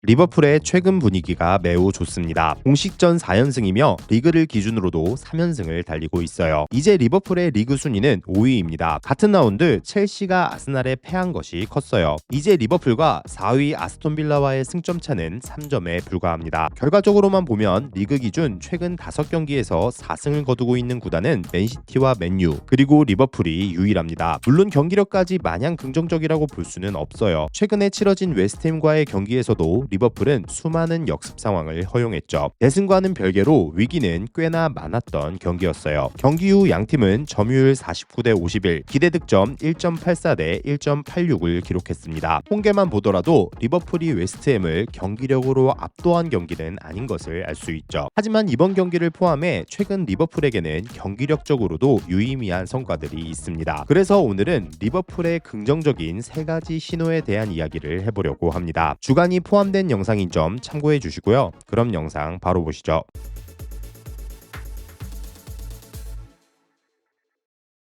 리버풀의 최근 분위기가 매우 좋습니다. 공식전 4연승이며 리그를 기준으로도 3연승을 달리고 있어요. 이제 리버풀의 리그 순위는 5위입니다. 같은 라운드 첼시가 아스날에 패한 것이 컸어요. 이제 리버풀과 4위 아스톤빌라와의 승점 차는 3점에 불과합니다. 결과적으로만 보면 리그 기준 최근 5경기에서 4승을 거두고 있는 구단은 맨시티와 맨유 그리고 리버풀이 유일합니다. 물론 경기력까지 마냥 긍정적이라고 볼 수는 없어요. 최근에 치러진 웨스트햄과의 경기에서도 리버풀은 수많은 역습 상황을 허용했죠. 대승과는 별개로 위기는 꽤나 많았던 경기였어요. 경기 후 양팀은 점유율 49대 51, 기대 득점 1.84 대 1.86을 기록했습니다. 통계만 보더라도 리버풀이 웨스트햄을 경기력으로 압도한 경기는 아닌 것을 알 수 있죠. 하지만 이번 경기를 포함해 최근 리버풀에게는 경기력적으로도 유의미한 성과들이 있습니다. 그래서 오늘은 리버풀의 긍정적인 3가지 신호에 대한 이야기를 해보려고 합니다. 주간이 포함된 영상인 점 참고해 주시고요. 그럼 영상 바로 보시죠.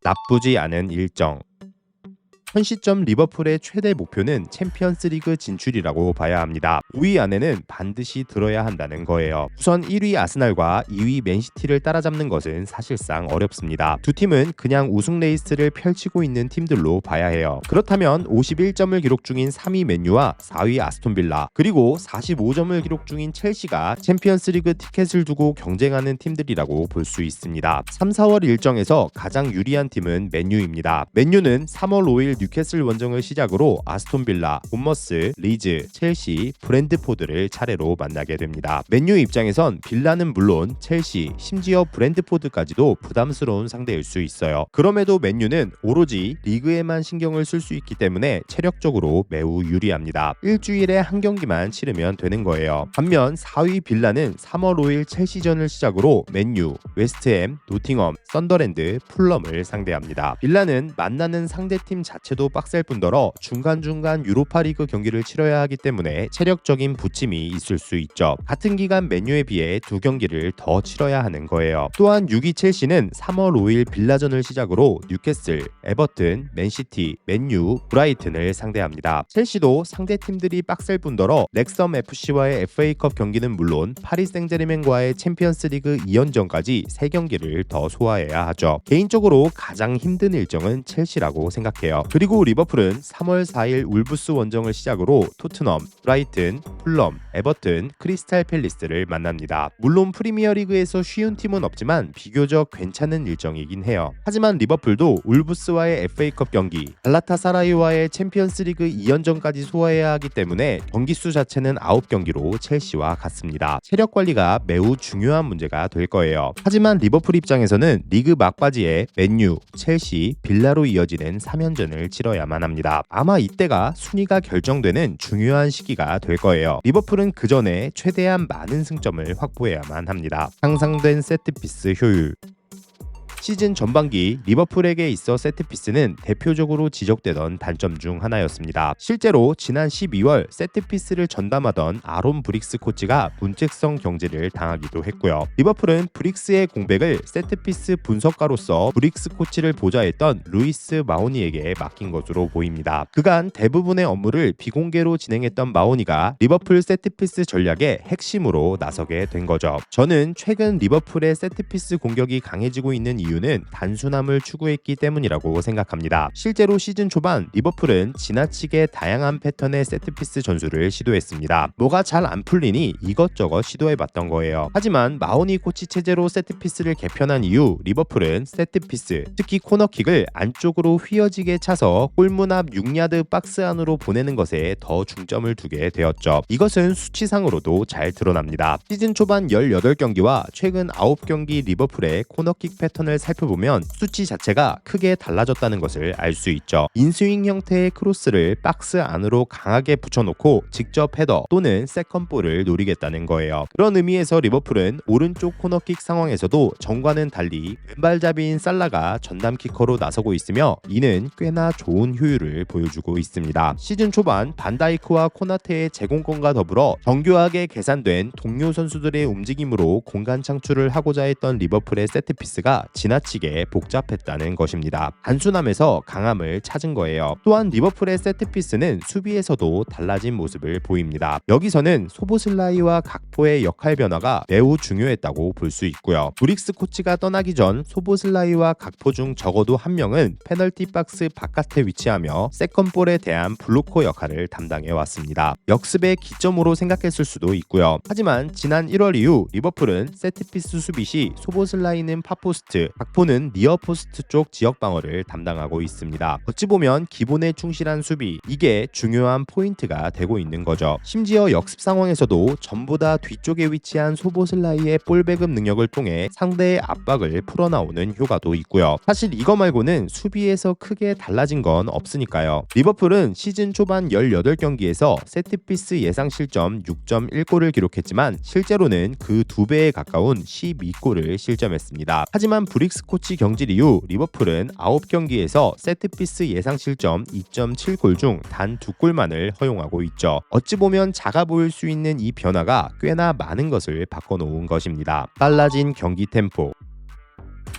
나쁘지 않은 일정. 현 시점 리버풀의 최대 목표는 챔피언스리그 진출이라고 봐야 합니다. 5위 안에는 반드시 들어야 한다는 거예요. 우선 1위 아스날과 2위 맨시티를 따라잡는 것은 사실상 어렵습니다. 두 팀은 그냥 우승 레이스를 펼치고 있는 팀들로 봐야 해요. 그렇다면 51점을 기록 중인 3위 맨유와 4위 아스톤빌라 그리고 45점을 기록 중인 첼시가 챔피언스리그 티켓을 두고 경쟁하는 팀들이라고 볼 수 있습니다. 3, 4월 일정에서 가장 유리한 팀은 맨유입니다. 맨유는 3월 5일 뉴캐슬 원정을 시작으로 아스톤빌라, 본머스, 리즈, 첼시, 브랜드포드를 차례로 만나게 됩니다. 맨유 입장에선 빌라는 물론 첼시, 심지어 브랜드포드까지도 부담스러운 상대일 수 있어요. 그럼에도 맨유는 오로지 리그에만 신경을 쓸 수 있기 때문에 체력적으로 매우 유리합니다. 일주일에 한 경기만 치르면 되는 거예요. 반면 4위 빌라는 3월 5일 첼시전을 시작으로 맨유, 웨스트햄, 노팅엄, 썬더랜드, 풀럼을 상대합니다. 빌라는 만나는 상대팀 자체도 빡셀 뿐더러 중간중간 유로파리그 경기를 치러야 하기 때문에 체력적인 부침이 있을 수 있죠. 같은 기간 맨유에 비해 2경기를 더 치러야 하는 거예요. 또한 6위 첼시는 3월 5일 빌라전을 시작으로 뉴캐슬, 에버튼, 맨시티, 맨유, 브라이튼을 상대합니다. 첼시도 상대팀들이 빡셀 뿐더러 렉섬 FC와의 FA컵 경기는 물론 파리 생제르맹과의 챔피언스리그 2연전까지 3경기를 더 소화해야 하죠. 개인적으로 가장 힘든 일정은 첼시라고 생각해요. 그리고 리버풀은 3월 4일 울브스 원정을 시작으로 토트넘, 브라이튼, 풀럼, 에버튼, 크리스탈 팰리스를 만납니다. 물론 프리미어리그에서 쉬운 팀은 없지만 비교적 괜찮은 일정이긴 해요. 하지만 리버풀도 울브스와의 FA컵 경기, 갈라타사라이와의 챔피언스리그 2연전까지 소화해야 하기 때문에 경기수 자체는 9경기로 첼시와 같습니다. 체력 관리가 매우 중요한 문제가 될 거예요. 하지만 리버풀 입장에서는 리그 막바지에 맨유, 첼시, 빌라로 이어지는 3연전을 치러야만 합니다. 아마 이때가 순위가 결정되는 중요한 시기가 될 거예요. 리버풀은 그 전에 최대한 많은 승점을 확보해야만 합니다. 향상된 세트피스 효율. 시즌 전반기 리버풀에게 있어 세트피스는 대표적으로 지적되던 단점 중 하나였습니다. 실제로 지난 12월 세트피스를 전담하던 아론 브릭스 코치가 문책성 경질을 당하기도 했고요. 리버풀은 브릭스의 공백을 세트피스 분석가로서 브릭스 코치를 보좌했던 루이스 마오니에게 맡긴 것으로 보입니다. 그간 대부분의 업무를 비공개로 진행했던 마오니가 리버풀 세트피스 전략의 핵심으로 나서게 된 거죠. 저는 최근 리버풀의 세트피스 공격이 강해지고 있는 이유는 단순함을 추구했기 때문이라고 생각합니다. 실제로 시즌 초반 리버풀은 지나치게 다양한 패턴의 세트피스 전술을 시도했습니다. 뭐가 잘 안 풀리니 이것저것 시도해봤던 거예요. 하지만 마오니 코치 체제로 세트피스를 개편한 이후 리버풀은 세트피스, 특히 코너킥을 안쪽으로 휘어지게 차서 골문 앞 6야드 박스 안으로 보내는 것에 더 중점을 두게 되었죠. 이것은 수치상으로도 잘 드러납니다. 시즌 초반 18경기와 최근 9경기 리버풀의 코너킥 패턴을 살펴보면 수치 자체가 크게 달라졌다는 것을 알 수 있죠. 인스윙 형태의 크로스를 박스 안으로 강하게 붙여놓고 직접 헤더 또는 세컨볼을 노리겠다는 거예요. 그런 의미에서 리버풀은 오른쪽 코너킥 상황에서도 전과는 달리 왼발잡이인 살라가 전담 키커로 나서고 있으며 이는 꽤나 좋은 효율을 보여주고 있습니다. 시즌 초반 반다이크와 코나테의 제공권과 더불어 정교하게 계산된 동료 선수들의 움직임으로 공간 창출을 하고자 했던 리버풀의 세트피스가 지난 지나치게 복잡했다는 것입니다. 단순함에서 강함을 찾은 거예요. 또한 리버풀의 세트피스는 수비에서도 달라진 모습을 보입니다. 여기서는 소보슬라이와 각포의 역할 변화가 매우 중요했다고 볼 수 있고요. 브릭스 코치가 떠나기 전 소보슬라이와 각포 중 적어도 한 명은 페널티 박스 바깥에 위치하며 세컨볼에 대한 블로커 역할을 담당해 왔습니다. 역습의 기점으로 생각했을 수도 있고요. 하지만 지난 1월 이후 리버풀은 세트피스 수비 시 소보슬라이는 파포스트, 각포는 니어포스트 쪽 지역 방어를 담당하고 있습니다. 어찌 보면 기본에 충실한 수비, 이게 중요한 포인트가 되고 있는 거죠. 심지어 역습 상황에서도 전보다 뒤쪽에 위치한 소보슬라이의 볼 배급 능력을 통해 상대의 압박을 풀어나오는 효과도 있고요. 사실 이거 말고는 수비에서 크게 달라진 건 없으니까요. 리버풀은 시즌 초반 18경기에서 세트피스 예상 실점 6.1골을 기록했지만 실제로는 그 2배에 가까운 12골을 실점했습니다. 하지만 브릭스 코치 경질 이후 리버풀은 9경기에서 세트피스 예상 실점 2.7골 중 단 2골만을 허용하고 있죠. 어찌 보면 작아 보일 수 있는 이 변화가 꽤나 많은 것을 바꿔놓은 것입니다. 빨라진 경기 템포.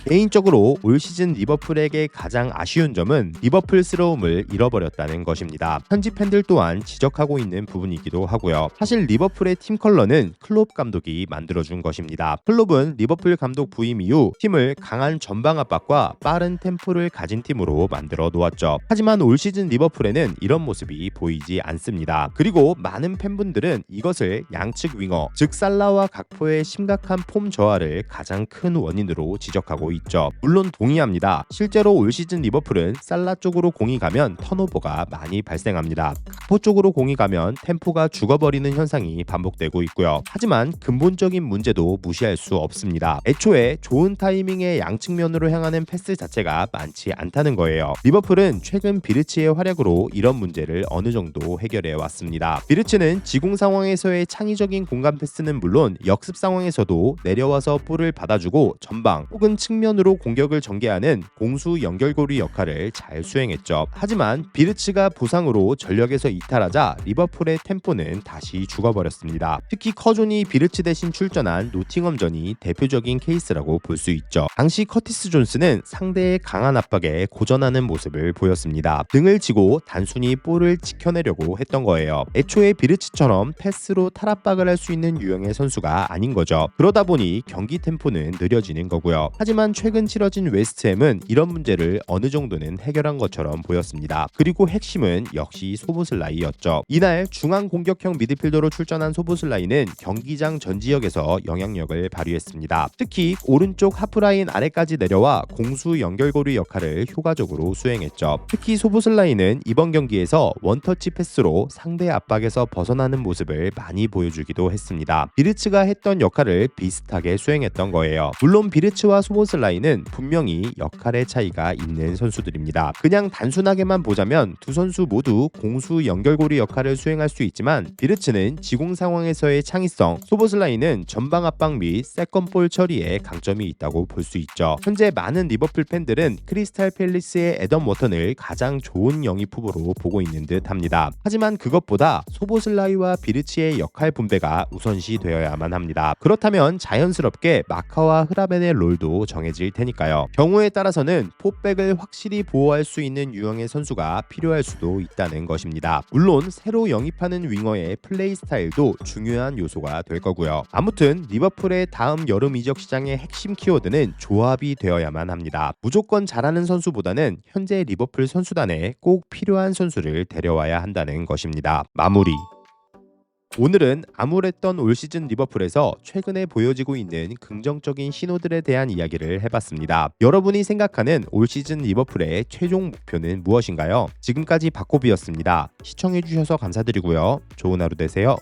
개인적으로 올 시즌 리버풀에게 가장 아쉬운 점은 리버풀스러움을 잃어버렸다는 것입니다. 현지 팬들 또한 지적하고 있는 부분이기도 하고요. 사실 리버풀의 팀 컬러는 클롭 감독이 만들어준 것입니다. 클롭은 리버풀 감독 부임 이후 팀을 강한 전방 압박과 빠른 템포를 가진 팀으로 만들어 놓았죠. 하지만 올 시즌 리버풀에는 이런 모습이 보이지 않습니다. 그리고 많은 팬분들은 이것을 양측 윙어, 즉 살라와 각포의 심각한 폼 저하를 가장 큰 원인으로 지적하고 있죠. 물론 동의합니다. 실제로 올 시즌 리버풀은 살라 쪽으로 공이 가면 턴오버가 많이 발생합니다. 각포 쪽으로 공이 가면 템포가 죽어버리는 현상이 반복되고 있고요. 하지만 근본적인 문제도 무시할 수 없습니다. 애초에 좋은 타이밍에 양측면으로 향하는 패스 자체가 많지 않다는 거예요. 리버풀은 최근 비르치의 활약으로 이런 문제를 어느 정도 해결해 왔습니다. 비르치는 지공 상황에서의 창의적인 공간 패스는 물론 역습 상황에서도 내려와서 볼을 받아주고 전방 혹은 측면으로 공격을 전개하는 공수 연결고리 역할을 잘 수행했죠. 하지만 비르츠가 부상으로 전력에서 이탈하자 리버풀의 템포는 다시 죽어버렸습니다. 특히 커존이 비르츠 대신 출전한 노팅엄전이 대표적인 케이스라고 볼 수 있죠. 당시 커티스 존스는 상대의 강한 압박에 고전하는 모습을 보였습니다. 등을 지고 단순히 볼을 지켜내려고 했던 거예요. 애초에 비르츠처럼 패스로 탈압박을 할 수 있는 유형의 선수가 아닌 거죠. 그러다 보니 경기 템포는 느려지는 거고요. 하지만 최근 치러진 웨스트햄은 이런 문제를 어느 정도는 해결한 것처럼 보였습니다. 그리고 핵심은 역시 소보슬라이였죠. 이날 중앙 공격형 미드필더로 출전한 소보슬라이는 경기장 전 지역에서 영향력을 발휘했습니다. 특히 오른쪽 하프라인 아래까지 내려와 공수 연결고리 역할을 효과적으로 수행했죠. 특히 소보슬라이는 이번 경기에서 원터치 패스로 상대 압박에서 벗어나는 모습을 많이 보여주기도 했습니다. 비르츠가 했던 역할을 비슷하게 수행했던 거예요. 물론 비르츠와 소보슬라이는 분명히 역할의 차이가 있는 선수들입니다. 그냥 단순하게만 보자면 두 선수 모두 공수 연결고리 역할을 수행할 수 있지만 비르츠는 지공 상황에서의 창의성, 소보슬라이는 전방 압박 및 세컨볼 처리에 강점이 있다고 볼 수 있죠. 현재 많은 리버풀 팬들은 크리스탈 팰리스의 애덤 워턴을 가장 좋은 영입 후보로 보고 있는 듯 합니다. 하지만 그것보다 소보슬라이와 비르츠의 역할 분배가 우선시 되어야만 합니다. 그렇다면 자연스럽게 마카와 흐라벤의 롤도 정해질 테니까요. 경우에 따라서는 포백을 확실히 보호할 수 있는 유형의 선수가 필요할 수도 있다는 것입니다. 물론 새로 영입하는 윙어의 플레이 스타일도 중요한 요소가 될 거고요. 아무튼 리버풀의 다음 여름 이적 시장의 핵심 키워드는 조합이 되어야만 합니다. 무조건 잘하는 선수보다는 현재 리버풀 선수단에 꼭 필요한 선수를 데려와야 한다는 것입니다. 마무리. 오늘은 암울했던 올 시즌 리버풀에서 최근에 보여지고 있는 긍정적인 신호들에 대한 이야기를 해봤습니다. 여러분이 생각하는 올 시즌 리버풀의 최종 목표는 무엇인가요? 지금까지 박고비였습니다. 시청해주셔서 감사드리고요. 좋은 하루 되세요.